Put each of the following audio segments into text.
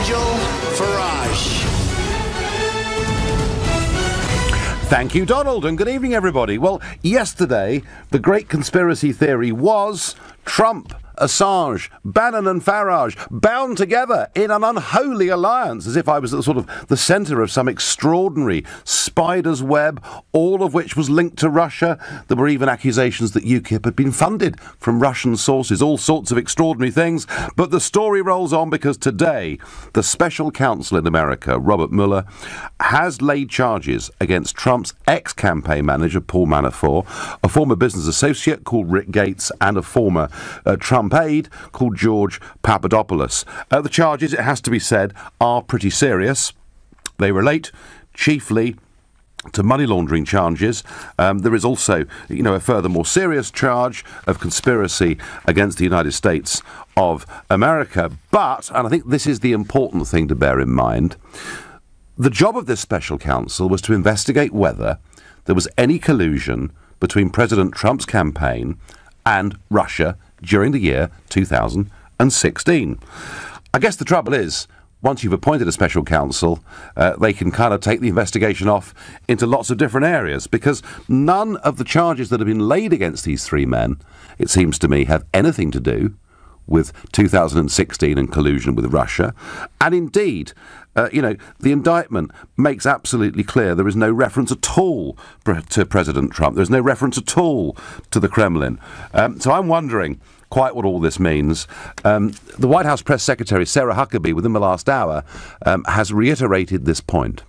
Nigel Farage. Thank you, Donald, and good evening, everybody. Well, yesterday, the great conspiracy theory was Trump, Assange, Bannon and Farage bound together in an unholy alliance, as if I was at sort of the centre of some extraordinary spider's web, all of which was linked to Russia. There were even accusations that UKIP had been funded from Russian sources, all sorts of extraordinary things. But the story rolls on because today, the special counsel in America, Robert Mueller, has laid charges against Trump's ex-campaign manager, Paul Manafort, a former business associate called Rick Gates, and a former Trump aide called George Papadopoulos. The charges, it has to be said, are pretty serious. They relate chiefly to money laundering charges. There is also, a further more serious charge of conspiracy against the United States of America. But, and I think this is the important thing to bear in mind, the job of this special counsel was to investigate whether there was any collusion between President Trump's campaign and Russia during the year 2016. I guess the trouble is, once you've appointed a special counsel, they can kind of take the investigation off into lots of different areas, because none of the charges that have been laid against these three men, it seems to me, have anything to do with 2016 and collusion with Russia. And indeed, the indictment makes absolutely clear there is no reference at all to President Trump. There's no reference at all to the Kremlin. So I'm wondering quite what all this means. The White House Press Secretary, Sarah Huckabee, within the last hour, has reiterated this point.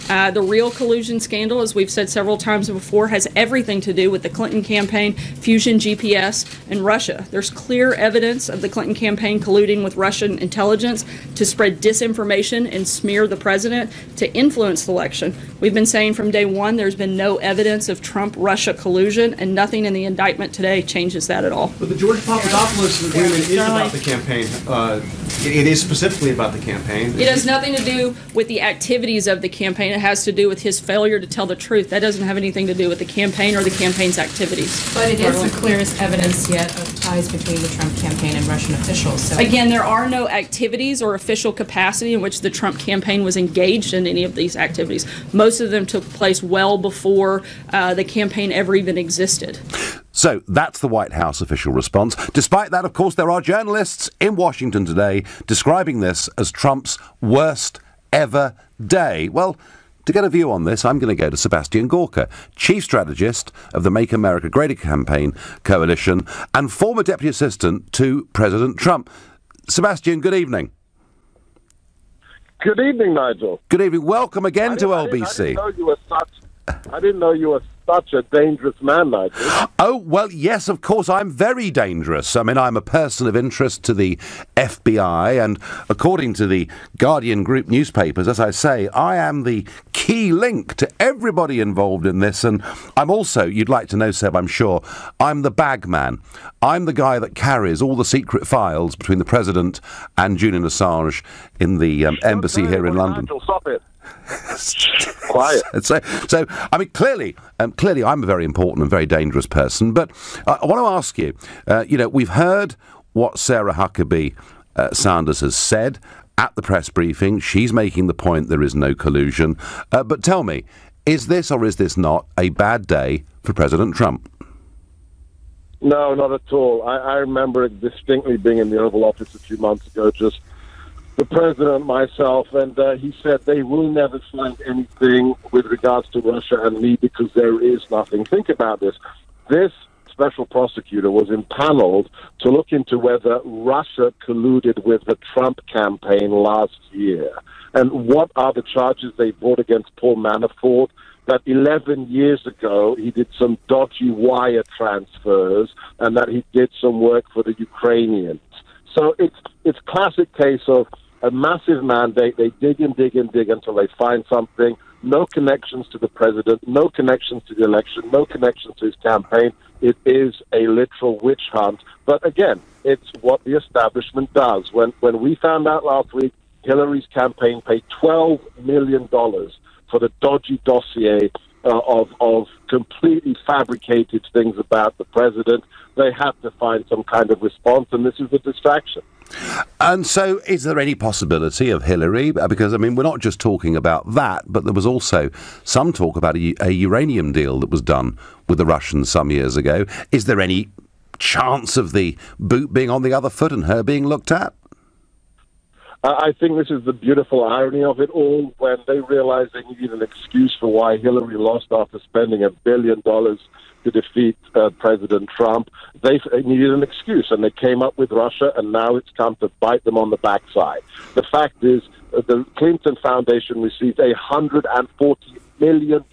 The real collusion scandal, as we've said several times before, has everything to do with the Clinton campaign, Fusion GPS, and Russia. There's clear evidence of the Clinton campaign colluding with Russian intelligence to spread disinformation and smear the president to influence the election. We've been saying from day one there's been no evidence of Trump-Russia collusion, and nothing in the indictment today changes that at all. But the George Papadopoulos agreement is about the campaign. It is specifically about the campaign. It has nothing to do with the activities of the campaign. It has to do with his failure to tell the truth. That doesn't have anything to do with the campaign or the campaign's activities. But it is the clearest evidence yet of ties between the Trump campaign and Russian officials. So again, there are no activities or official capacity in which the Trump campaign was engaged in any of these activities. Most of them took place well before the campaign ever even existed. So that's the White House official response. Despite that, of course, there are journalists in Washington today describing this as Trump's worst ever day. Well, to get a view on this, I'm going to go to Sebastian Gorka, Chief Strategist of the Make America Great Campaign Coalition and former Deputy Assistant to President Trump. Sebastian, good evening. Good evening, Nigel. Good evening. Welcome again to LBC. I didn't know you were such a dangerous man, Nigel. Oh, well, yes, of course, I'm very dangerous. I mean, I'm a person of interest to the FBI, and according to the Guardian Group newspapers, as I say, I am the key link to everybody involved in this, and I'm also, you'd like to know, Seb, I'm sure, I'm the bag man. I'm the guy that carries all the secret files between the President and Julian Assange in the embassy here in London. Nigel, stop it. Quiet. So, I mean, clearly, I'm a very important and very dangerous person. But I want to ask you, we've heard what Sarah Huckabee Sanders has said at the press briefing. She's making the point there is no collusion. But tell me, is this or is this not a bad day for President Trump? No, not at all. I remember distinctly being in the Oval Office a few months ago, just the president, myself, and he said they will never find anything with regards to Russia and me because there is nothing. Think about this. This special prosecutor was impaneled to look into whether Russia colluded with the Trump campaign last year. And what are the charges they brought against Paul Manafort? That 11 years ago he did some dodgy wire transfers and that he did some work for the Ukrainians. So it's classic case of a massive mandate. They dig and dig and dig until they find something. No connections to the president, no connections to the election, no connections to his campaign. It is a literal witch hunt. But again, it's what the establishment does. When we found out last week, Hillary's campaign paid $12 million for the dodgy dossier of completely fabricated things about the president, they had to find some kind of response, and this is a distraction. And so is there any possibility of Hillary, because, I mean, we're not just talking about that, but there was also some talk about a uranium deal that was done with the Russians some years ago. Is there any chance of the boot being on the other foot and her being looked at? I think this is the beautiful irony of it all, when they realize they need an excuse for why Hillary lost after spending $1 billion to defeat President Trump. They needed an excuse, and they came up with Russia, and now it's come to bite them on the backside. The fact is, the Clinton Foundation received $140 million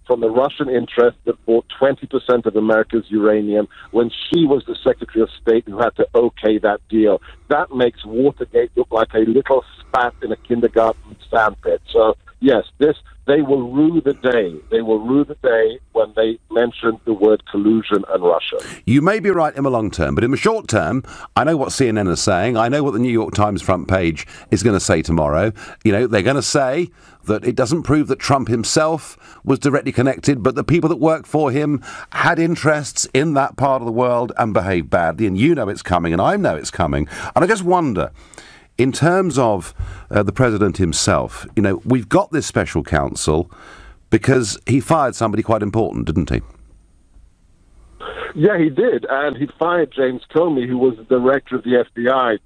from the Russian interest that bought 20% of America's uranium when she was the Secretary of State who had to okay that deal. That makes Watergate look like a little spat in a kindergarten sandpit. So, yes, they will rue the day. They will rue the day when they mention the word collusion and Russia. You may be right in the long term, but in the short term, I know what CNN is saying. I know what the New York Times front page is going to say tomorrow. You know, they're going to say that it doesn't prove that Trump himself was directly connected, but the people that work for him had interests in that part of the world and behaved badly. And you know it's coming, and I know it's coming. And I just wonder, in terms of the president himself, you know, we've got this special counsel because he fired somebody quite important, didn't he? Yeah, he did. And he fired James Comey, who was the director of the FBI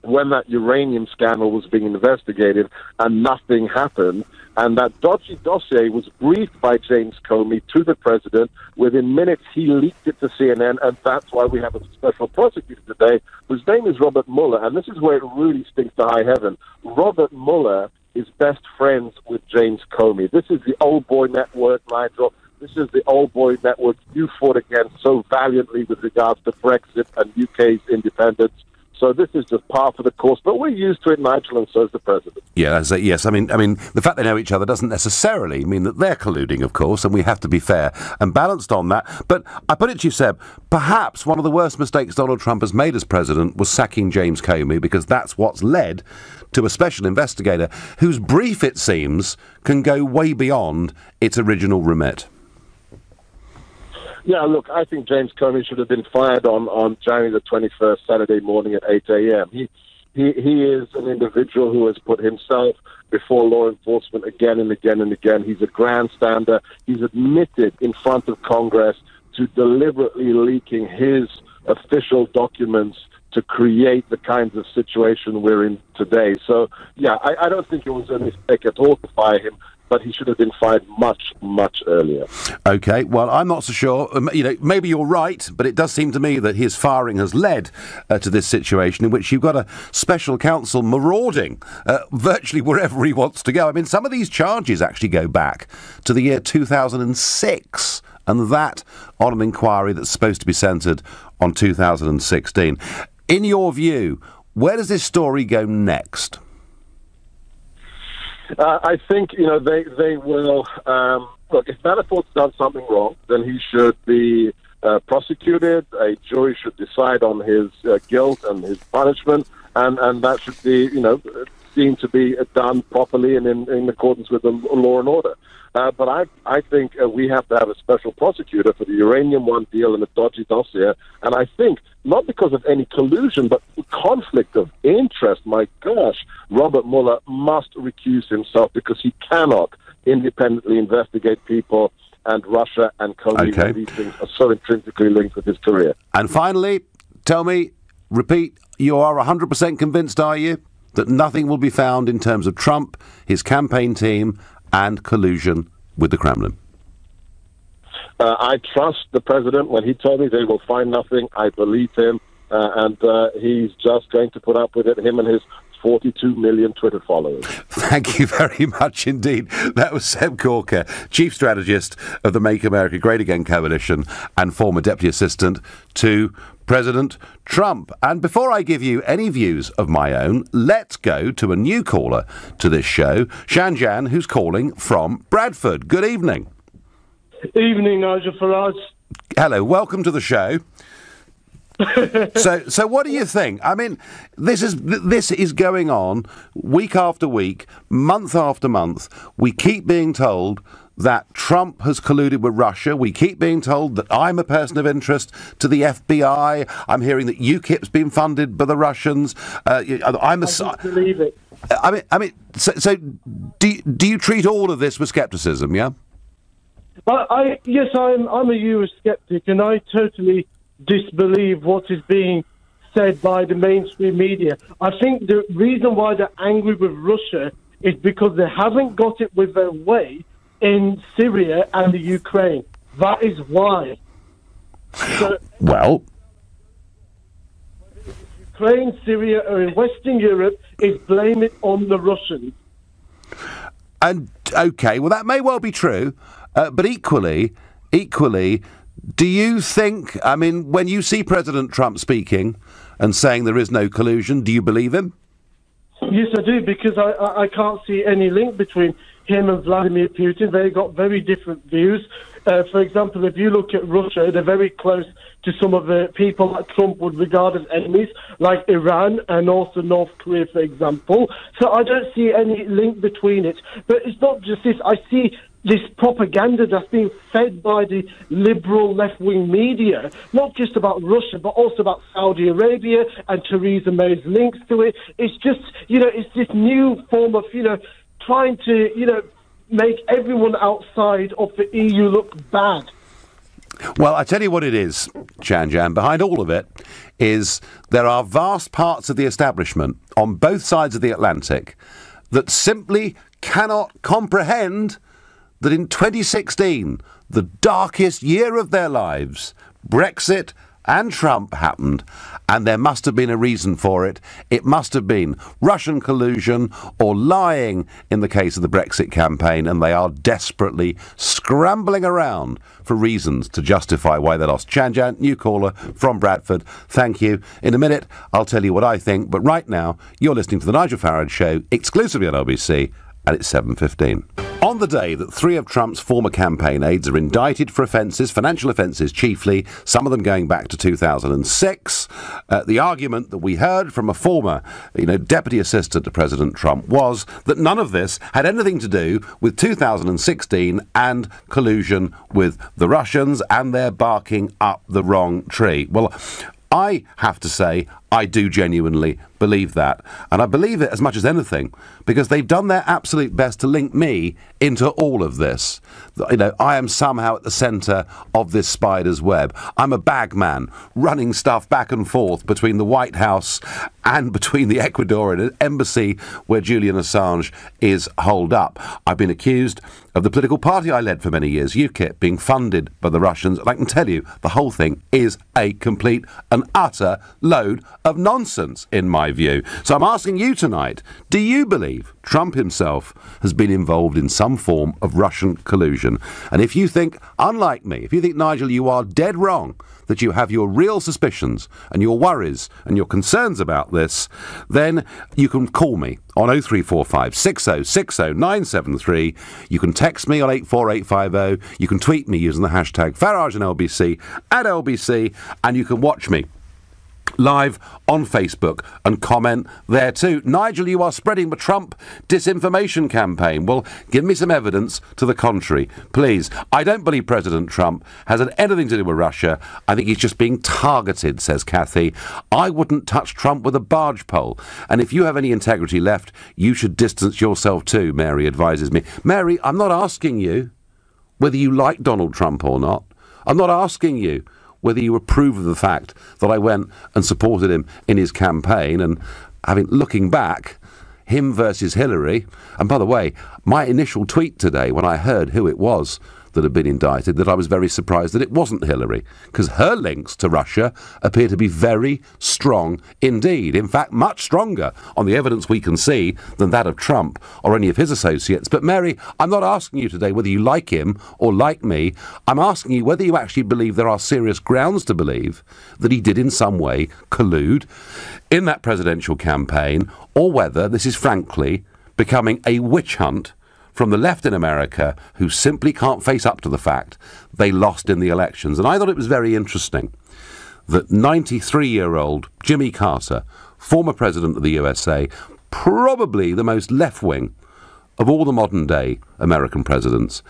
when that uranium scandal was being investigated, and nothing happened. And that dodgy dossier was briefed by James Comey to the president. Within minutes, he leaked it to CNN, and that's why we have a special prosecutor today, whose name is Robert Mueller. And this is where it really stinks to high heaven. Robert Mueller is best friends with James Comey. This is the old boy network, Nigel. This is the old boy network you fought against so valiantly with regards to Brexit and UK's independence. So this is just par for the course, but we're used to it, Nigel, and so is the president. Yeah, yes. I mean, the fact they know each other doesn't necessarily mean that they're colluding, of course, and we have to be fair and balanced on that. But I put it to you, Seb, perhaps one of the worst mistakes Donald Trump has made as president was sacking James Comey, because that's what's led to a special investigator whose brief, it seems, can go way beyond its original remit. Yeah, look, I think James Comey should have been fired on January the 21st, Saturday morning at 8 a.m. He is an individual who has put himself before law enforcement again and again and again. He's a grandstander. He's admitted in front of Congress to deliberately leaking his official documents to create the kinds of situation we're in today. So, yeah, I don't think it was a mistake at all to fire him, but he should have been fired much, much earlier. OK, well, I'm not so sure. You know, maybe you're right, but it does seem to me that his firing has led to this situation in which you've got a special counsel marauding virtually wherever he wants to go. I mean, some of these charges actually go back to the year 2006, and that on an inquiry that's supposed to be centred on 2016. In your view, where does this story go next? I think, you know, they will... look, if Manafort's done something wrong, then he should be prosecuted. A jury should decide on his guilt and his punishment, and that should be, you know, seen to be done properly and in accordance with the law and order. But I think we have to have a special prosecutor for the uranium one deal and the dodgy dossier. And I think, not because of any collusion, but conflict of interest, my gosh, Robert Mueller must recuse himself, because he cannot independently investigate people, and Russia and Comey. Okay. These things are so intrinsically linked with his career. And finally, tell me, repeat, you are 100% convinced, are you, that nothing will be found in terms of Trump, his campaign team, and collusion with the Kremlin? I trust the president. When he told me they will find nothing, I believe him, and he's just going to put up with it, him and his 42 million Twitter followers. Thank you very much indeed. That was Seb Corker, Chief Strategist of the Make America Great Again Coalition and former Deputy Assistant to President Trump. And before I give you any views of my own, let's go to a new caller to this show, Shanjan, who's calling from Bradford. Good evening. Evening, Nigel Farage. Hello, welcome to the show. So what do you think? I mean, this is going on week after week, month after month. We keep being told that Trump has colluded with Russia. We keep being told that I'm a person of interest to the FBI. I'm hearing that UKIP's been funded by the Russians. I don't believe it. So do you treat all of this with scepticism, yeah? Yes, I'm a Eurosceptic, and I totally disbelieve what is being said by the mainstream media. I think the reason why they're angry with Russia is because they haven't got it with their way in Syria and the Ukraine. That is why. So, well, Ukraine, Syria, or in Western Europe, is blame it on the Russians. And okay, well, that may well be true, but equally, do you think? I mean, when you see President Trump speaking and saying there is no collusion, do you believe him? Yes, I do, because I can't see any link between him and Vladimir Putin. They got very different views. For example, if you look at Russia, they're very close to some of the people that Trump would regard as enemies, like Iran and also North Korea, for example. So I don't see any link between it. But it's not just this. I see this propaganda that's being fed by the liberal left-wing media, not just about Russia, but also about Saudi Arabia and Theresa May's links to it. It's just, it's this new form of, trying to, make everyone outside of the EU look bad. Well, I tell you what it is, Jan. Behind all of it is there are vast parts of the establishment on both sides of the Atlantic that simply cannot comprehend that in 2016, the darkest year of their lives, Brexit and Trump happened, and there must have been a reason for it. It must have been Russian collusion or lying in the case of the Brexit campaign, and they are desperately scrambling around for reasons to justify why they lost. Jan, new caller from Bradford, thank you. In a minute, I'll tell you what I think, but right now, you're listening to The Nigel Farage Show, exclusively on LBC, and it's 7:15. On the day that three of Trump's former campaign aides are indicted for offences, financial offences chiefly, some of them going back to 2006, the argument that we heard from a former, deputy assistant to President Trump was that none of this had anything to do with 2016 and collusion with the Russians, and they're barking up the wrong tree. Well, I have to say, I do genuinely believe that. And I believe it as much as anything because they've done their absolute best to link me into all of this. I am somehow at the centre of this spider's web. I'm a bagman running stuff back and forth between the White House and between the Ecuadorian embassy where Julian Assange is holed up. I've been accused of the political party I led for many years, UKIP, being funded by the Russians. And I can tell you, the whole thing is a complete and utter load of nonsense, in my view. So I'm asking you tonight, do you believe Trump himself has been involved in some form of Russian collusion? And if you think, unlike me, if you think, Nigel, you are dead wrong, that you have your real suspicions and your worries and your concerns about this, then you can call me on 0345 6060 973. You can text me on 84850. You can tweet me using the hashtag Farage and LBC at LBC, and you can watch me live on Facebook and comment there too. Nigel, you are spreading the Trump disinformation campaign. Well, give me some evidence to the contrary, please. I don't believe President Trump has had anything to do with Russia. I think he's just being targeted, says Kathy. I wouldn't touch Trump with a barge pole. And if you have any integrity left, you should distance yourself too, Mary advises me. Mary, I'm not asking you whether you like Donald Trump or not. I'm not asking you whether you approve of the fact that I went and supported him in his campaign, and looking back, him versus Hillary. And by the way, my initial tweet today when I heard who it was that had been indicted, that I was very surprised that it wasn't Hillary, because her links to Russia appear to be very strong indeed. In fact, much stronger on the evidence we can see than that of Trump or any of his associates. But Mary, I'm not asking you today whether you like him or like me. I'm asking you whether you actually believe there are serious grounds to believe that he did in some way collude in that presidential campaign, or whether this is frankly becoming a witch hunt from the left in America, who simply can't face up to the fact they lost in the elections. And I thought it was very interesting that 93-year-old Jimmy Carter, former president of the USA, probably the most left-wing of all the modern-day American presidents.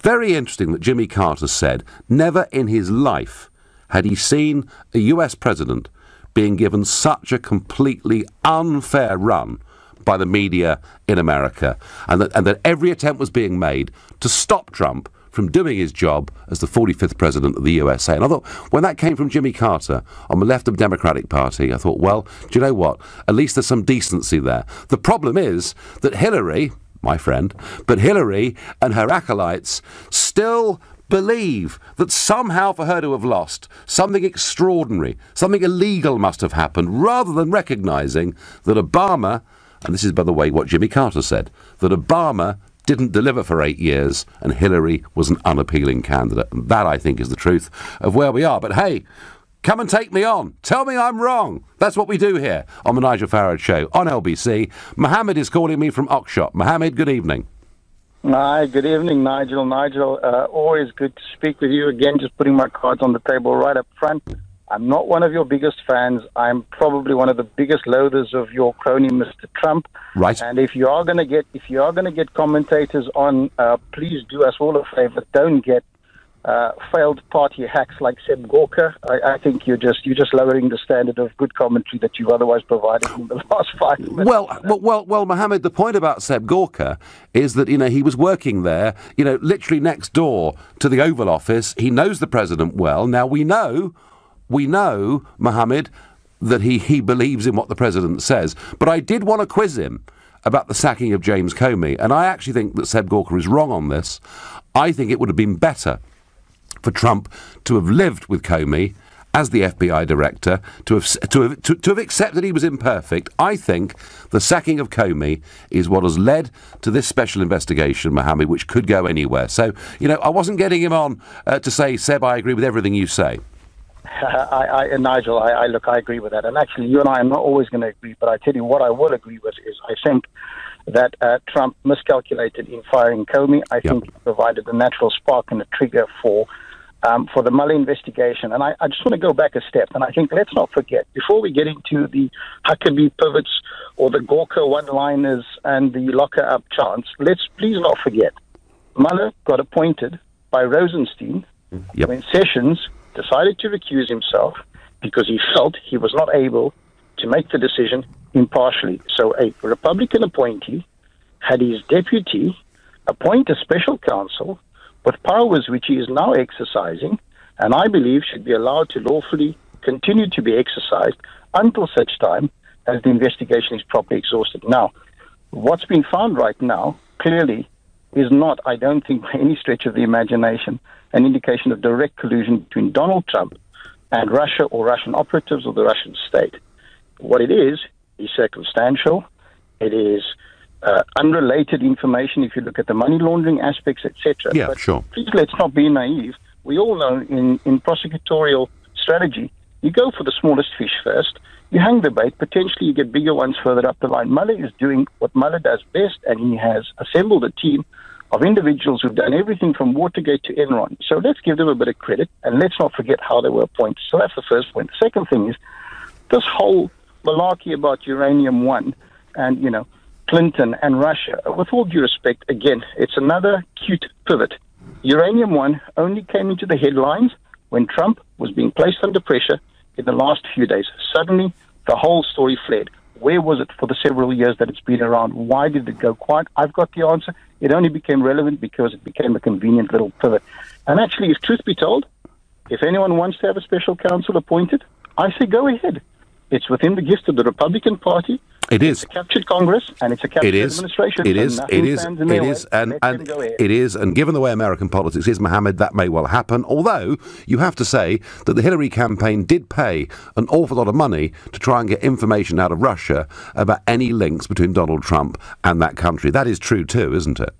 Very interesting that Jimmy Carter said never in his life had he seen a US president being given such a completely unfair run by the media in America, and that every attempt was being made to stop Trump from doing his job as the 45th president of the USA. And I thought, when that came from Jimmy Carter on the left of the Democratic Party, I thought, well, do you know what? At least there's some decency there. The problem is that Hillary, my friend, but Hillary and her acolytes still believe that somehow for her to have lost, something extraordinary, something illegal must have happened, rather than recognising that Obama, and this is, by the way, what Jimmy Carter said, that Obama didn't deliver for 8 years and Hillary was an unappealing candidate. And that, I think, is the truth of where we are. But hey, come and take me on. Tell me I'm wrong. That's what we do here on the Nigel Farage Show on LBC. Mohammed is calling me from Oxshott. Mohammed, good evening. Hi, good evening, Nigel. Nigel, always good to speak with you again. Just putting my cards on the table right up front. I'm not one of your biggest fans. I'm probably one of the biggest loathers of your crony, Mr. Trump. Right. And if you are going to get commentators on, please do us all a favor. Don't get failed party hacks like Seb Gorka. I think you're just lowering the standard of good commentary that you've otherwise provided in the last 5 minutes. Well, Mohammed, the point about Seb Gorka is that, he was working there, literally next door to the Oval Office. He knows the president well. Now, we know, Mohammed, that he believes in what the president says. But I did want to quiz him about the sacking of James Comey, and I actually think that Seb Gorka is wrong on this. I think it would have been better for Trump to have lived with Comey as the FBI director, to have accepted he was imperfect. I think the sacking of Comey is what has led to this special investigation, Mohammed, which could go anywhere. So, I wasn't getting him on to say, Seb, I agree with everything you say. Nigel, I agree with that. And actually, you and I are not always going to agree, but I tell you what I will agree with is I think that Trump miscalculated in firing Comey. I think it provided a natural spark and a trigger for the Mueller investigation. And I just want to go back a step. And I think let's not forget, before we get into the Huckabee pivots or the Gorka one-liners and the locker-up chants, let's please not forget, Mueller got appointed by Rosenstein when Sessions decided to recuse himself because he felt he was not able to make the decision impartially. So a Republican appointee had his deputy appoint a special counsel with powers which he is now exercising, and I believe should be allowed to lawfully continue to be exercised until such time as the investigation is properly exhausted. Now, what's been found right now clearly is not, I don't think by any stretch of the imagination, an indication of direct collusion between Donald Trump and Russia or Russian operatives or the Russian state. What it is circumstantial. It is unrelated information if you look at the money laundering aspects, etc. Yeah, but sure. Please, let's not be naive. We all know in prosecutorial strategy, you go for the smallest fish first, you hang the bait, potentially you get bigger ones further up the line. Mueller is doing what Mueller does best, and he has assembled a team of individuals who've done everything from Watergate to Enron. So let's give them a bit of credit, and let's not forget how they were appointed. So that's the first point. The second thing is this whole malarkey about Uranium One and, Clinton and Russia. With all due respect, again, it's another cute pivot. Uranium One only came into the headlines when Trump was being placed under pressure in the last few days. Suddenly, the whole story fled. Where was it for the several years that it's been around? Why did it go quiet? I've got the answer. It only became relevant because it became a convenient little pivot. And actually, if truth be told, if anyone wants to have a special counsel appointed, I say go ahead. It's within the gift of the Republican Party. It is. It's a captured Congress and it's a captured administration. It is. And given the way American politics is, Mohammed, that may well happen. Although you have to say that the Hillary campaign did pay an awful lot of money to try and get information out of Russia about any links between Donald Trump and that country. That is true too, isn't it?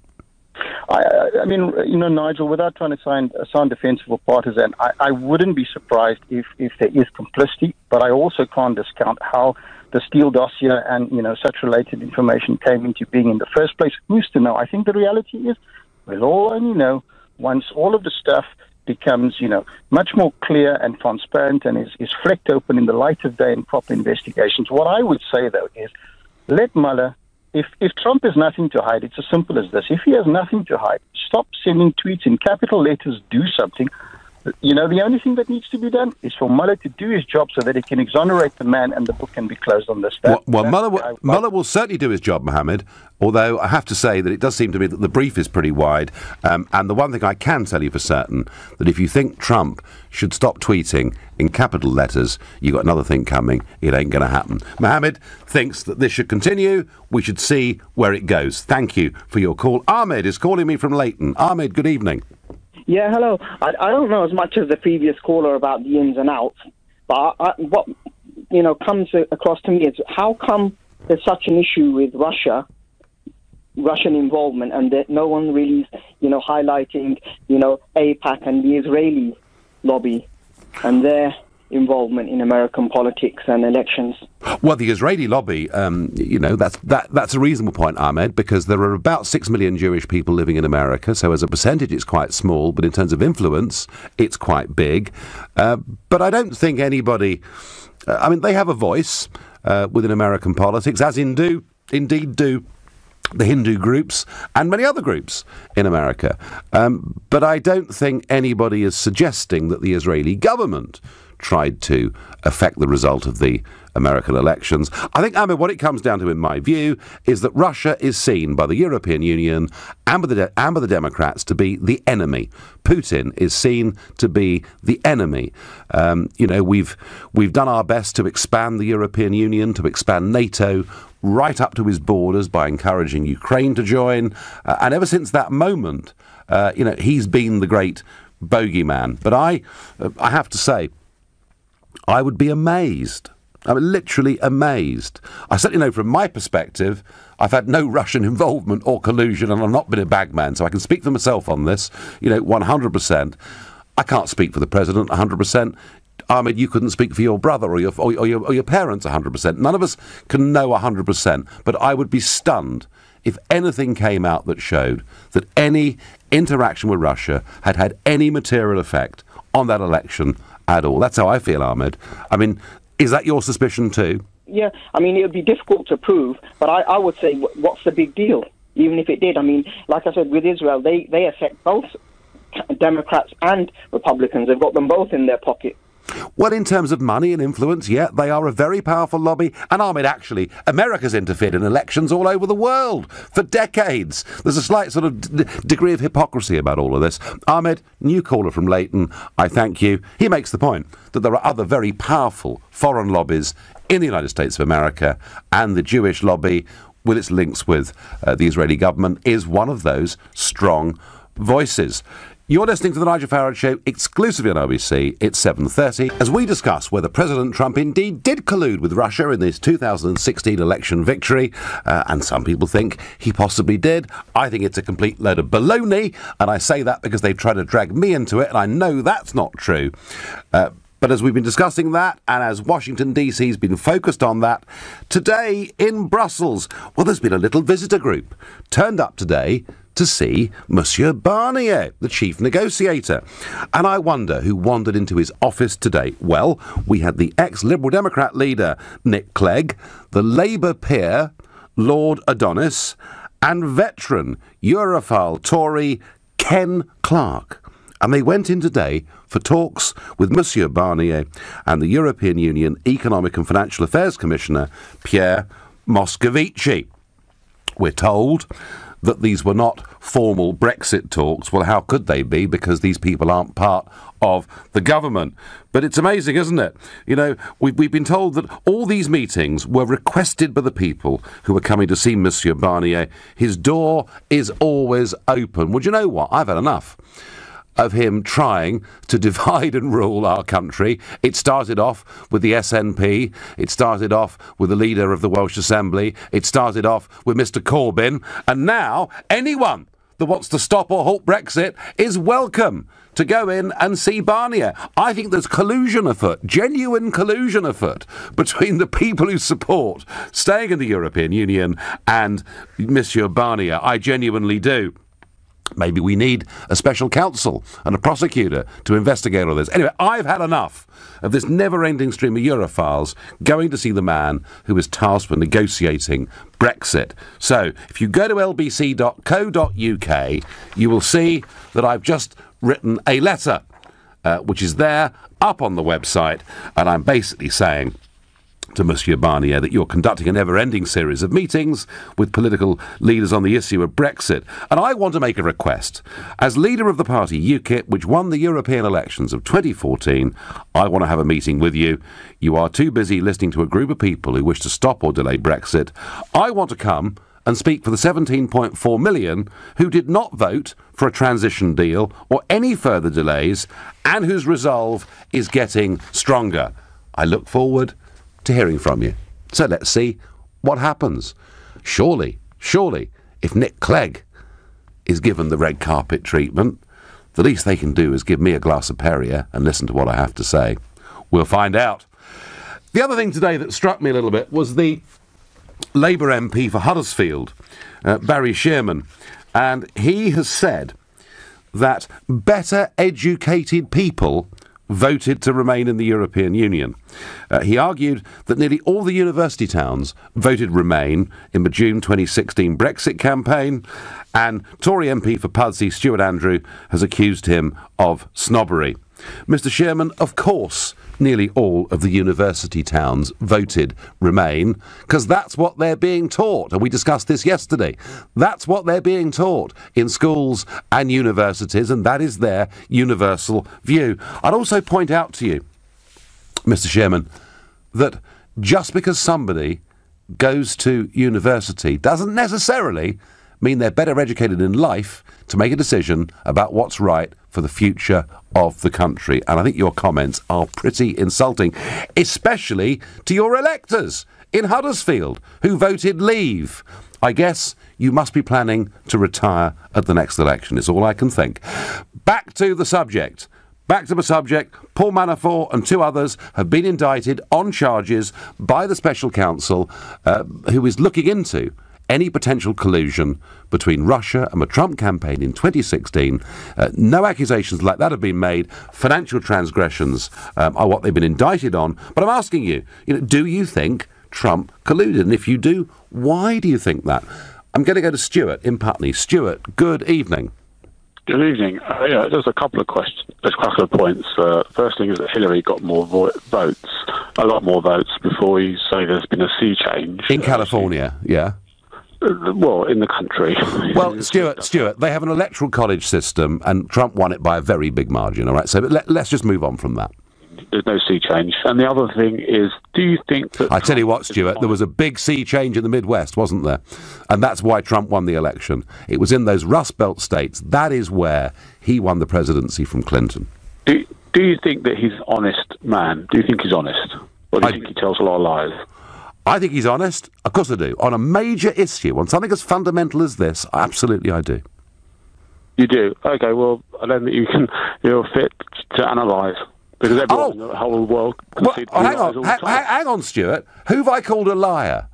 I mean, Nigel, without trying to sound defensive or partisan, I wouldn't be surprised if there is complicity, but I also can't discount how the Steele dossier and, such related information came into being in the first place. Who's to know? I think the reality is we'll all only know once all of the stuff becomes, much more clear and transparent and is flecked open in the light of day in proper investigations. What I would say, though, is let Mueller if Trump has nothing to hide, it's as simple as this. If he has nothing to hide, stop sending tweets in capital letters, do something. You know, the only thing that needs to be done is for Mueller to do his job so that he can exonerate the man and the book can be closed on this. Mueller will certainly do his job, Mohammed, although I have to say that it does seem to me that the brief is pretty wide. And the one thing I can tell you for certain, that if you think Trump should stop tweeting in capital letters, you've got another thing coming. It ain't going to happen. Mohammed thinks that this should continue. We should see where it goes. Thank you for your call. Ahmed is calling me from Leighton. Ahmed, good evening. Yeah, hello. I don't know as much as the previous caller about the ins and outs, but what comes across to me is how come there's such an issue with Russian involvement, and that no one really is, highlighting, AIPAC and the Israeli lobby and their involvement in American politics and elections. Well, the Israeli lobby, that's a reasonable point, Ahmed, because there are about 6 million Jewish people living in America, so as a percentage it's quite small, but in terms of influence, it's quite big. But I don't think anybody... they have a voice within American politics, as indeed do the Hindu groups and many other groups in America. But I don't think anybody is suggesting that the Israeli government tried to affect the result of the American elections. I think, Ahmed, what it comes down to, in my view, is that Russia is seen by the European Union and by the Democrats to be the enemy. Putin is seen to be the enemy. We've done our best to expand the European Union, to expand NATO right up to his borders by encouraging Ukraine to join. And ever since that moment, he's been the great bogeyman. But I have to say, I would be amazed. I'm literally amazed. I certainly know from my perspective, I've had no Russian involvement or collusion, and I've not been a bagman, so I can speak for myself on this, 100%. I can't speak for the president 100%. Ahmed, you couldn't speak for your brother or your parents 100%. None of us can know 100%, but I would be stunned if anything came out that showed that any interaction with Russia had had any material effect on that election at all. That's how I feel, Ahmed. Is that your suspicion too? Yeah, it would be difficult to prove, but I would say, what's the big deal? Even if it did, like I said, with Israel, they affect both Democrats and Republicans. They've got them both in their pocket. Well, in terms of money and influence, yeah, they are a very powerful lobby. And Ahmed, actually, America's interfered in elections all over the world for decades. There's a slight sort of degree of hypocrisy about all of this. Ahmed, new caller from Leighton, I thank you. He makes the point that there are other very powerful foreign lobbies in the United States of America, and the Jewish lobby, with its links with the Israeli government, is one of those strong voices. You're listening to the Nigel Farage Show exclusively on LBC. It's 7:30 as we discuss whether President Trump indeed did collude with Russia in this 2016 election victory, and some people think he possibly did. I think it's a complete load of baloney, and I say that because they've tried to drag me into it, and I know that's not true. But as we've been discussing that, and as Washington, D.C. has been focused on that, today in Brussels, well, there's been a little visitor group turned up today to see Monsieur Barnier, the chief negotiator. And I wonder who wandered into his office today. Well, we had the ex-Liberal Democrat leader, Nick Clegg, the Labour peer, Lord Adonis, and veteran Europhile Tory Ken Clarke. And they went in today for talks with Monsieur Barnier and the European Union Economic and Financial Affairs Commissioner, Pierre Moscovici. We're told that these were not formal Brexit talks. Well, how could they be? Because these people aren't part of the government. But it's amazing, isn't it? We've been told that all these meetings were requested by the people who were coming to see Monsieur Barnier. His door is always open. Well, do you know what? I've had enough of him trying to divide and rule our country. It started off with the SNP. It started off with the leader of the Welsh Assembly. It started off with Mr. Corbyn. And now anyone that wants to stop or halt Brexit is welcome to go in and see Barnier. I think there's collusion afoot, genuine collusion afoot, between the people who support staying in the European Union and Monsieur Barnier. I genuinely do. Maybe we need a special counsel and a prosecutor to investigate all this. Anyway, I've had enough of this never-ending stream of Europhiles going to see the man who is tasked with negotiating Brexit. So, if you go to lbc.co.uk, you will see that I've just written a letter, which is there, up on the website, and I'm basically saying to Monsieur Barnier that you're conducting a never-ending series of meetings with political leaders on the issue of Brexit. And I want to make a request. As leader of the party UKIP, which won the European elections of 2014, I want to have a meeting with you. You are too busy listening to a group of people who wish to stop or delay Brexit. I want to come and speak for the 17.4 million who did not vote for a transition deal or any further delays and whose resolve is getting stronger. I look forward to hearing from you. So let's see what happens. Surely, if Nick Clegg is given the red carpet treatment, the least they can do is give me a glass of Perrier and listen to what I have to say. We'll find out. The other thing today that struck me a little bit was the Labour MP for Huddersfield, Barry Shearman, and he has said that better educated people voted to remain in the European Union. He argued that nearly all the university towns voted Remain in the June 2016 Brexit campaign, and Tory MP for Pudsey, Stuart Andrew, has accused him of snobbery. Mr. Shearman, of course, nearly all of the university towns voted Remain, because that's what they're being taught, and we discussed this yesterday. That's what they're being taught in schools and universities, and that is their universal view. I'd also point out to you, Mr. Shearman, that just because somebody goes to university doesn't necessarily mean they're better educated in life to make a decision about what's right for the future of the country. And I think your comments are pretty insulting, especially to your electors in Huddersfield who voted Leave. I guess you must be planning to retire at the next election, is all I can think. Back to the subject. Paul Manafort and two others have been indicted on charges by the special counsel who is looking into any potential collusion between Russia and the Trump campaign in 2016. No accusations like that have been made. Financial transgressions are what they've been indicted on. But I'm asking you, do you think Trump colluded? And if you do, why do you think that? I'm going to go to Stuart in Putney. Stuart, good evening. Good evening. There's a couple of questions. There's a couple of points. First thing is that Hillary got more votes, a lot more votes, before you say there's been a sea change. In California, yeah. Well, in the country. Well, Stuart, they have an electoral college system, and Trump won it by a very big margin, all right? So let's just move on from that. There's no sea change. And the other thing is, do you think that... I tell you what, Stuart, there was a big sea change in the Midwest, wasn't there? And that's why Trump won the election. It was in those Rust Belt states. That is where he won the presidency from Clinton. Do you think that he's an honest man? Do you think he's honest? Or do you think he tells a lot of lies? I think he's honest. Of course I do. On a major issue, on something as fundamental as this, absolutely I do. You do? Okay, well, I don't think you're fit to analyse. Because everyone in the whole world can see hang on, Stuart. Who have I called a liar?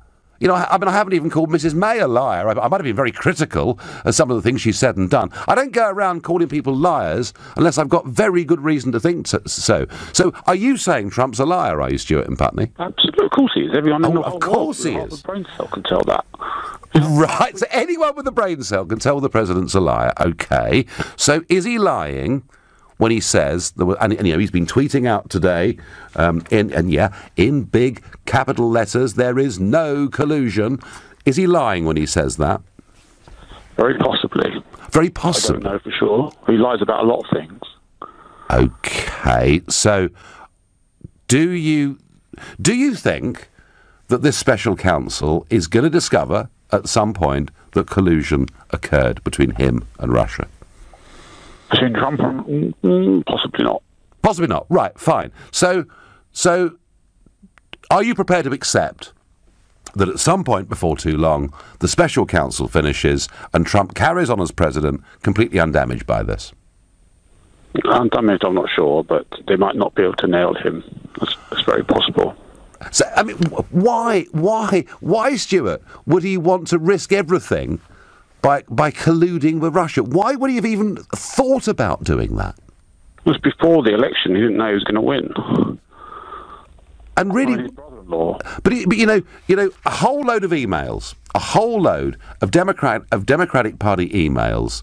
I haven't even called Mrs. May a liar. I might have been very critical of some of the things she said and done. I don't go around calling people liars unless I've got very good reason to think so. So are you saying Trump's a liar, are you, Stuart in Putney? Absolutely. Of course he is. Everyone in the whole of course world, he is. The brain cell can tell that. Right, so anyone with a brain cell can tell the president's a liar. OK. So is he lying when he says, he's been tweeting out today, in big capital letters, there is no collusion. Is he lying when he says that? Very possibly. Very possibly. I don't know for sure. He lies about a lot of things. OK, so do you think that this special counsel is going to discover at some point that collusion occurred between him and Russia? Between Trump and... possibly not. Possibly not. Right, fine. So are you prepared to accept that at some point before too long, the special counsel finishes and Trump carries on as president completely undamaged by this? Undamaged, I'm not sure, but they might not be able to nail him. That's very possible. So, why, Stuart, would he want to risk everything by colluding with Russia. Why would he have even thought about doing that? It was before the election. He didn't know he was going to win. And really, but you know, a whole load of emails, a whole load of Democratic Party emails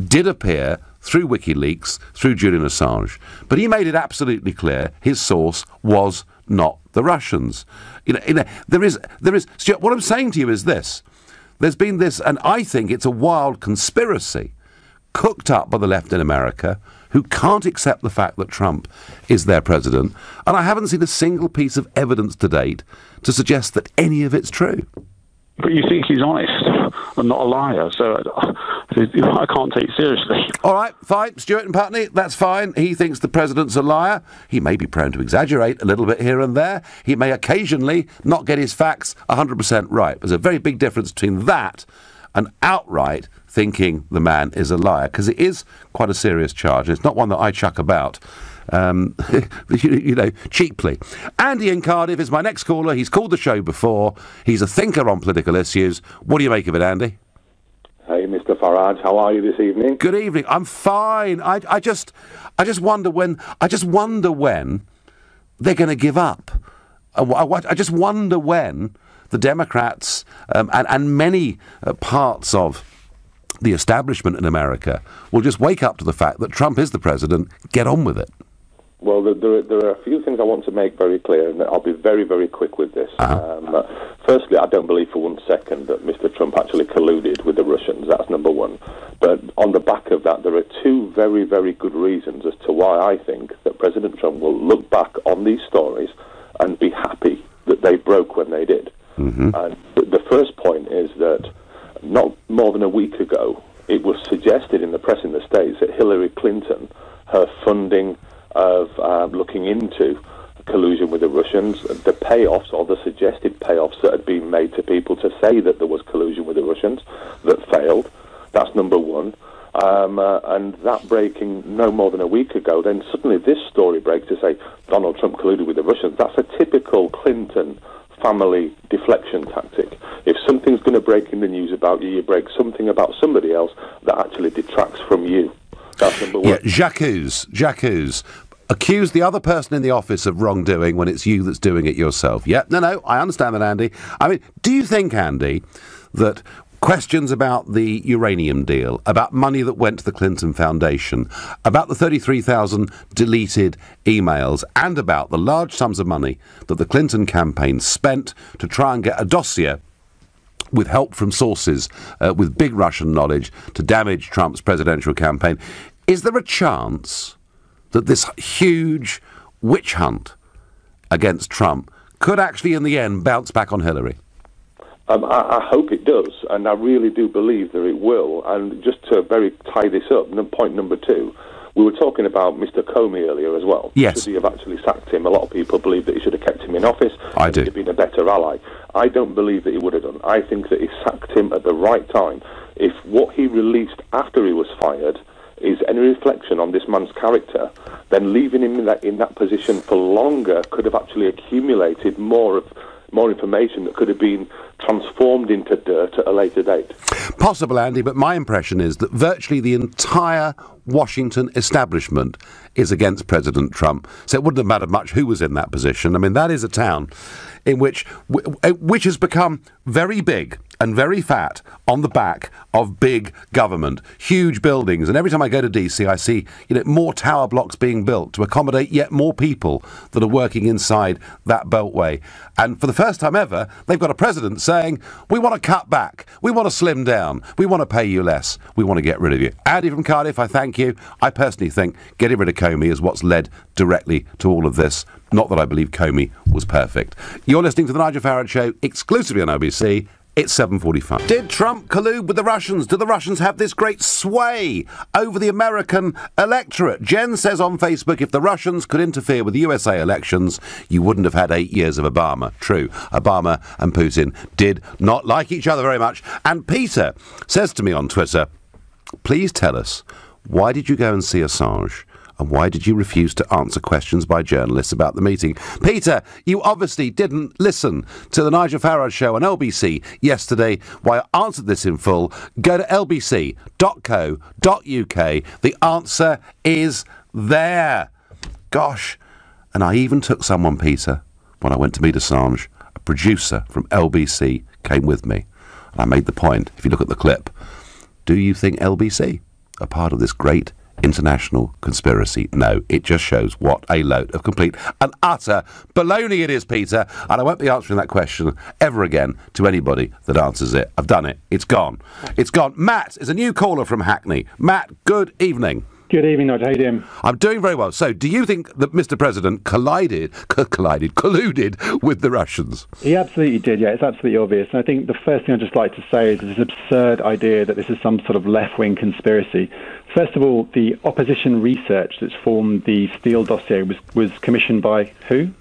did appear through WikiLeaks, through Julian Assange. But he made it absolutely clear his source was not the Russians. There is, Stuart, what I'm saying to you is this. There's been this, and I think it's a wild conspiracy cooked up by the left in America, who can't accept the fact that Trump is their president. And I haven't seen a single piece of evidence to date to suggest that any of it's true. But you think he's honest and not a liar, so I can't take it seriously. All right, fine. Stuart and Putney, that's fine. He thinks the president's a liar. He may be prone to exaggerate a little bit here and there. He may occasionally not get his facts 100% right. There's a very big difference between that and outright thinking the man is a liar, because it is quite a serious charge. It's not one that I chuck about, cheaply. Andy in Cardiff is my next caller. He's called the show before. He's a thinker on political issues. What do you make of it, Andy? Hey, Mr. Farage, how are you this evening? Good evening. I'm fine. I just wonder when they're going to give up. I just wonder when the Democrats and many parts of the establishment in America will just wake up to the fact that Trump is the president, get on with it. Well, there are a few things I want to make very clear, and I'll be very, very quick with this. Firstly, I don't believe for 1 second that Mr. Trump actually colluded with the Russians. That's number one. But on the back of that, there are two very, very good reasons as to why I think that President Trump will look back on these stories and be happy that they broke when they did. And the first point is that not more than a week ago, it was suggested in the press in the States that Hillary Clinton, her funding of looking into collusion with the Russians, the payoffs or the suggested payoffs that had been made to people to say that there was collusion with the Russians, that failed. That's number one. And that breaking no more than a week ago, then suddenly this story breaks to say Donald Trump colluded with the Russians. That's a typical Clinton family deflection tactic. If something's going to break in the news about you, you break something about somebody else that actually detracts from you. That's number one. Yeah, j'accuse. Accuse the other person in the office of wrongdoing when it's you that's doing it yourself. Yeah, no, I understand that, Andy. I mean, do you think, Andy, that questions about the uranium deal, about money that went to the Clinton Foundation, about the 33,000 deleted emails, and about the large sums of money that the Clinton campaign spent to try and get a dossier with help from sources with big Russian knowledge to damage Trump's presidential campaign, is there a chance that this huge witch hunt against Trump could actually in the end bounce back on Hillary? I hope it does, and I really do believe that it will. And just to tie this up, point number two, we were talking about Mr. Comey earlier as well. Yes. Should he have actually sacked him? A lot of people believe that he should have kept him in office. I do. He'd have been a better ally. I don't believe that he would have done. I think that he sacked him at the right time. If what he released after he was fired is any reflection on this man's character, then leaving him in that position for longer could have actually accumulated more information that could have been transformed into dirt at a later date. Possible, Andy, but my impression is that virtually the entire Washington establishment is against President Trump. So it wouldn't have mattered much who was in that position. I mean, that is a town in which has become very big and very fat on the back of big government, huge buildings. And every time I go to DC, I see more tower blocks being built to accommodate yet more people that are working inside that beltway. And for the first time ever, they've got a president saying, we want to cut back, we want to slim down, we want to pay you less, we want to get rid of you. Andy from Cardiff, I thank you. I personally think getting rid of Comey is what's led directly to all of this. Not that I believe Comey was perfect. You're listening to The Nigel Farage Show, exclusively on LBC. It's 7:45. Did Trump collude with the Russians? Do the Russians have this great sway over the American electorate? Jen says on Facebook, if the Russians could interfere with the USA elections, you wouldn't have had 8 years of Obama. True. Obama and Putin did not like each other very much. And Peter says to me on Twitter, please tell us, why did you go and see Assange And why did you refuse to answer questions by journalists about the meeting? Peter, you obviously didn't listen to the Nigel Farage Show on LBC yesterday. Why I answered this in full. Go to lbc.co.uk. The answer is there. Gosh. And I even took someone, Peter, when I went to meet Assange. A producer from LBC came with me. And I made the point, if you look at the clip, do you think LBC are part of this great international conspiracy? No, it just shows what a load of complete and utter baloney it is, Peter. And I won't be answering that question ever again to anybody that answers it. I've done it. It's gone. It's gone. Matt is a new caller from Hackney. Matt, good evening. Good evening, Nigel. How you doing? I'm doing very well. So, do you think that Mr. President colluded with the Russians? He absolutely did, yeah. It's absolutely obvious. And I think the first thing I'd just like to say is this absurd idea that this is some sort of left-wing conspiracy. First of all, the opposition research that's formed the Steele dossier was commissioned by who?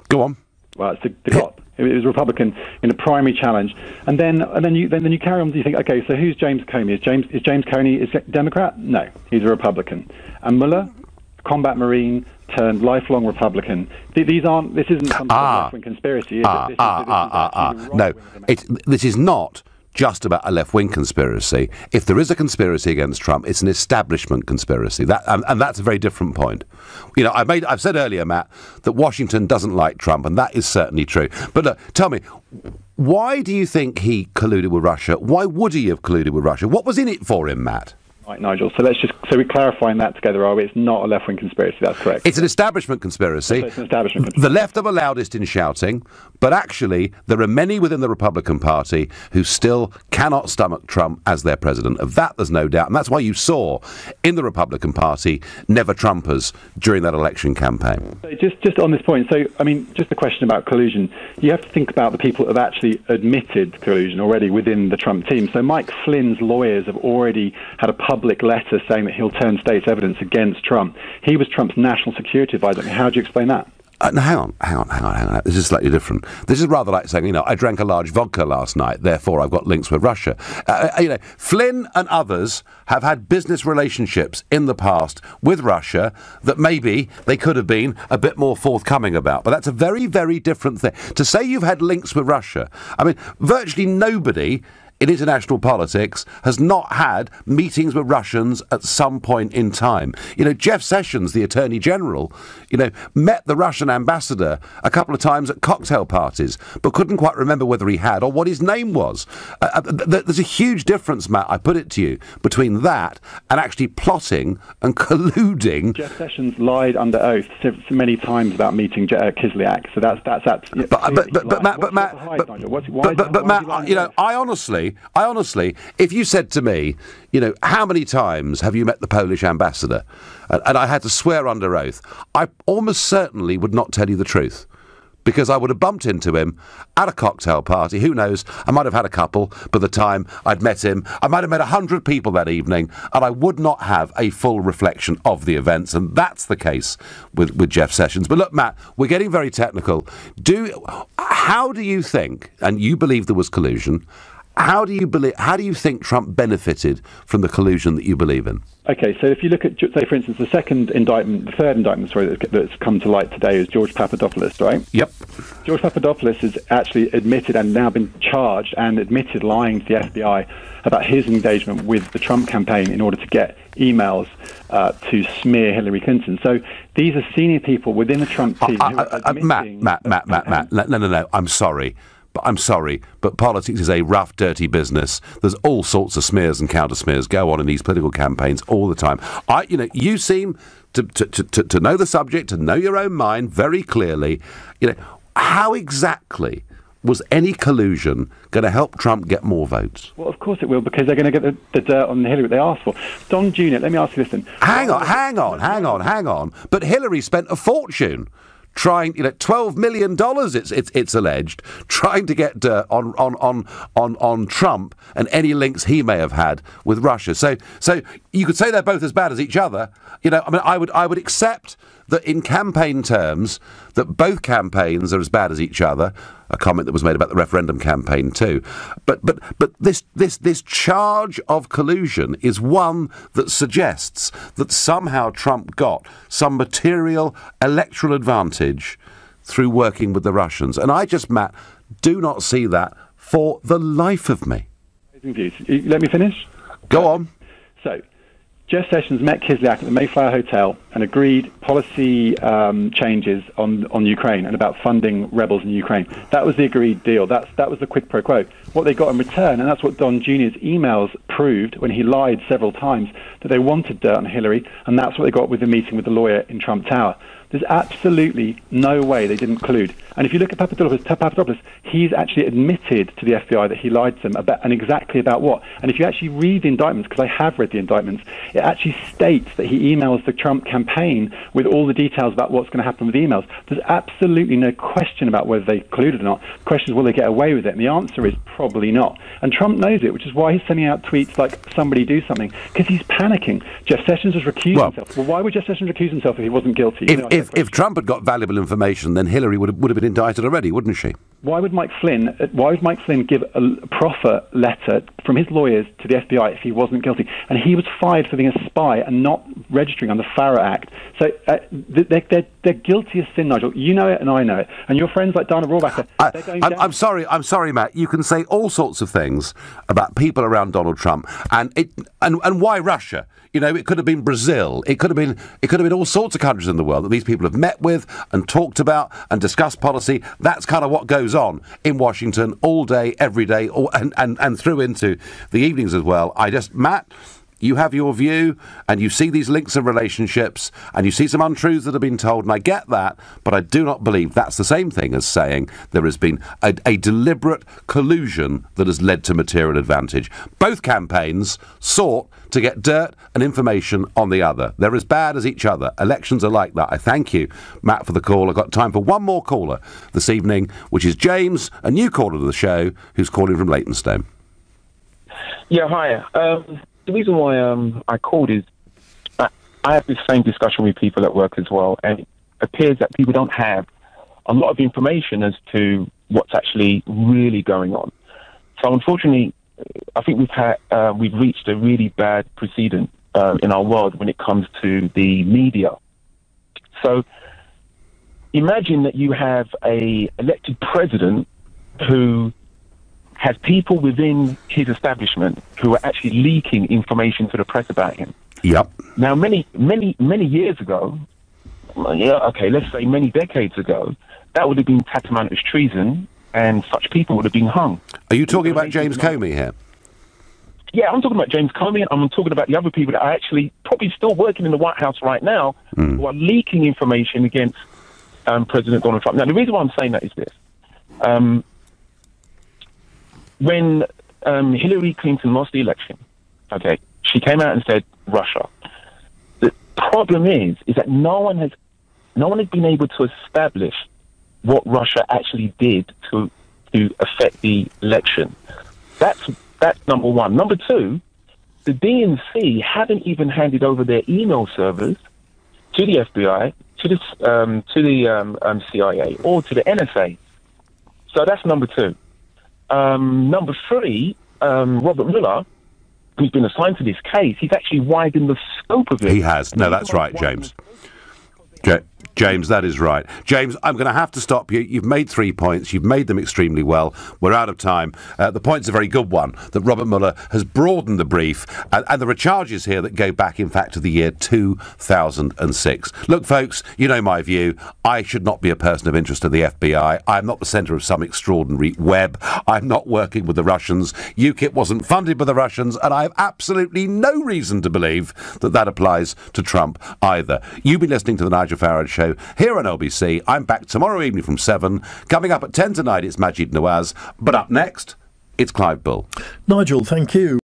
Go on. Well, it's the cop. It was a Republican in a primary challenge, and then you carry on. You think, okay, so who's James Comey? Is James Comey a Democrat? No, he's a Republican. And Mueller, combat Marine turned lifelong Republican. This isn't some sort of left-wing conspiracy. Is it? No, this is not just about a left-wing conspiracy. If there is a conspiracy against Trump, it's an establishment conspiracy. And that's a very different point. You know, I've said earlier, Matt, that Washington doesn't like Trump, and that is certainly true. But look, tell me, why do you think he colluded with Russia? Why would he have colluded with Russia? What was in it for him, Matt? Right, Nigel. So we're clarifying that together, are we? It's not a left-wing conspiracy. That's correct. It's an establishment conspiracy. It's an establishment conspiracy. The left are the loudest in shouting, but actually there are many within the Republican Party who still cannot stomach Trump as their president. Of that, there's no doubt, and that's why you saw in the Republican Party never Trumpers during that election campaign. So just on this point, so I mean, just a question about collusion. You have to think about the people who have actually admitted collusion already within the Trump team. So Mike Flynn's lawyers have already had a public letter saying that he'll turn state's evidence against Trump. He was Trump's national security advisor. How do you explain that? No, hang on. This is slightly different. This is rather like saying, I drank a large vodka last night, therefore I've got links with Russia. Flynn and others have had business relationships in the past with Russia that maybe they could have been a bit more forthcoming about. But that's a very, very different thing. To say you've had links with Russia, I mean, virtually nobody in international politics has not had meetings with Russians at some point in time. Jeff Sessions, the Attorney General, met the Russian ambassador a couple of times at cocktail parties, but couldn't quite remember whether he had or what his name was. There's a huge difference, Matt, I put it to you, between that and actually plotting and colluding. Jeff Sessions lied under oath many times about meeting Kislyak, so that's Matt, I honestly, if you said to me, how many times have you met the Polish ambassador? And I had to swear under oath, I almost certainly would not tell you the truth. Because I would have bumped into him at a cocktail party. Who knows? I might have had a couple by the time I'd met him. I might have met 100 people that evening, and I would not have a full reflection of the events. And that's the case with Jeff Sessions. But look, Matt, we're getting very technical. How do you think, and you believe there was collusion, how do you think Trump benefited from the collusion that you believe in? Okay, so if you look at, say, for instance, the third indictment, that's come to light today is George Papadopoulos, right? Yep. George Papadopoulos has actually admitted and now been charged and admitted lying to the FBI about his engagement with the Trump campaign in order to get emails to smear Hillary Clinton. So these are senior people within the Trump team who are admitting... Matt, no, I'm sorry, but politics is a rough, dirty business. There's all sorts of smears and counter smears go on in these political campaigns all the time. You seem to know the subject, to know your own mind very clearly. How exactly was any collusion going to help Trump get more votes? Well, of course it will, because they're going to get the dirt on Hillary they asked for. Don Jr., let me ask you this then. Hang on. But Hillary spent a fortune trying, $12 million, it's alleged, trying to get on Trump and any links he may have had with Russia. So you could say they're both as bad as each other. I would accept that in campaign terms, that both campaigns are as bad as each other. A comment that was made about the referendum campaign too. But this charge of collusion is one that suggests that somehow Trump got some material electoral advantage through working with the Russians. And I just, Matt, do not see that for the life of me. Let me finish? Go on. So, Jeff Sessions met Kislyak at the Mayflower Hotel and agreed policy changes on Ukraine and about funding rebels in Ukraine. That was the agreed deal. That was the quid pro quo. What they got in return, and that's what Don Jr.'s emails proved when he lied several times, that they wanted dirt on Hillary, and that's what they got with the meeting with the lawyer in Trump Tower. There's absolutely no way they didn't collude. And if you look at Papadopoulos, he's actually admitted to the FBI that he lied to them about, and exactly about what. And if you actually read the indictments, because I have read the indictments, it actually states that he emails the Trump campaign with all the details about what's going to happen with the emails. There's absolutely no question about whether they colluded or not. The question is, will they get away with it? And the answer is probably not. And Trump knows it, which is why he's sending out tweets like, somebody do something, because he's panicking. Jeff Sessions has recused himself. Well, why would Jeff Sessions recuse himself if he wasn't guilty? If Trump had got valuable information, then Hillary would have been indicted already, wouldn't she? Why would Mike Flynn give a proffer letter from his lawyers to the FBI if he wasn't guilty? And he was fired for being a spy and not registering on the FARA Act. So they're guilty as sin, Nigel. You know it and I know it. And your friends like Dana Rohrabacher, they're going down. I'm sorry, Matt. You can say all sorts of things about people around Donald Trump, and why Russia? You know, it could have been Brazil. It could have been all sorts of countries in the world that these people have met with and talked about and discussed policy. That's kind of what goes on in Washington all day, every day, and through into the evenings as well. Matt, you have your view, and you see these links and relationships, and you see some untruths that have been told, and I get that, but I do not believe that's the same thing as saying there has been a deliberate collusion that has led to material advantage. Both campaigns sought to get dirt and information on the other. They're as bad as each other. Elections are like that. I thank you, Matt, for the call. I've got time for one more caller this evening, which is James, a new caller to the show, who's calling from Leytonstone. Yeah, hi. The reason why I called is I have this same discussion with people at work as well, and it appears that people don't have a lot of information as to what's actually really going on. So unfortunately, I think we've reached a really bad precedent in our world when it comes to the media. So imagine that you have a elected president who has people within his establishment who are actually leaking information to the press about him. Yep. Now, many years ago, let's say many decades ago, that would have been tantamount as treason, and such people would have been hung. Are you talking about James Comey here? Yeah, I'm talking about James Comey, and I'm talking about the other people that are actually probably still working in the White House right now, who are leaking information against President Donald Trump. Now, the reason why I'm saying that is this. When Hillary Clinton lost the election, she came out and said Russia. The problem is that no one has been able to establish what Russia actually did to affect the election. That's number one. Number two, the DNC haven't even handed over their email servers to the FBI, to the CIA, or to the NSA. So that's number two. Number three, Robert Mueller, who's been assigned to this case, he's actually widened the scope of it. He has. No, that's right, James. James, that is right. James, I'm going to have to stop you. You've made 3 points. You've made them extremely well. We're out of time. The point's a very good one, that Robert Mueller has broadened the brief, and there are charges here that go back, in fact, to the year 2006. Look, folks, you know my view. I should not be a person of interest to the FBI. I'm not the centre of some extraordinary web. I'm not working with the Russians. UKIP wasn't funded by the Russians, and I have absolutely no reason to believe that that applies to Trump either. You've been listening to the Nigel Farage Show here on LBC. I'm back tomorrow evening from 7. Coming up at 10 tonight, it's Majid Nawaz. But up next, it's Clive Bull. Nigel, thank you.